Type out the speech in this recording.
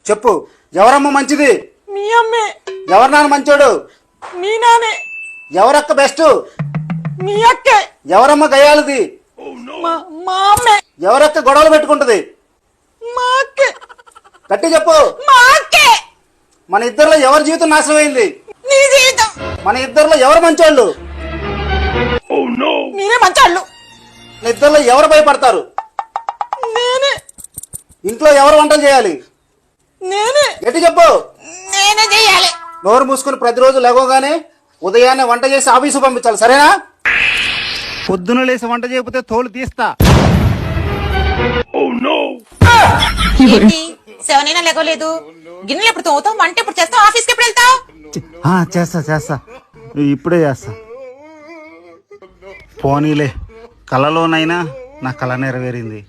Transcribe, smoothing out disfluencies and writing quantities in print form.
చెప్పు, ఎవరమ్మ మంచిది? మీ అమ్మే. ఎవరు నాన్న మంచోడు? మీ నానే. ఎవరక్క బెస్ట్? మీ అక్కే. ఎవరమ్మ గయాలది? మా అమ్మే. ఎవరక్క గొడవలు పెట్టుకుంటది? మా అక్కే. గట్టి చెప్పు. మా అక్కే. మన ఇద్దరిలో ఎవరి జీవితం నాశనం అయింది? నీ జీవితం. మన ఇద్దరిలో ఎవరు మంచోళ్ళు? మీరే మంచోళ్ళు. మన ఇద్దరిలో ఎవరు భయపడతారు? నేనే. ఇంట్లో ఎవరు వంటలు చేయాలి? నేనే. గట్టి చెప్పు. నేనే చెయ్యాలి. నోరు మూసుకుని ప్రతిరోజు లేవగానే ఉదయాన్నే వంట చేసి ఆఫీసు పంపించాలి, సరేనా? పొద్దున లేసి వంట చేయకపోతే తోలు తీస్తా. ఏంటి 7 అయినా లేగలేదు? గిన్నెలు ఎప్పుడు తోముతావు? వంట ఎప్పుడు చేస్తావు? ఆఫీస్కి ఎప్పుడు వెళ్తావు? చేస్తా ఇప్పుడే చేస్తా. పోనీలే, కలలోనైనా నా కళ నెరవేరింది.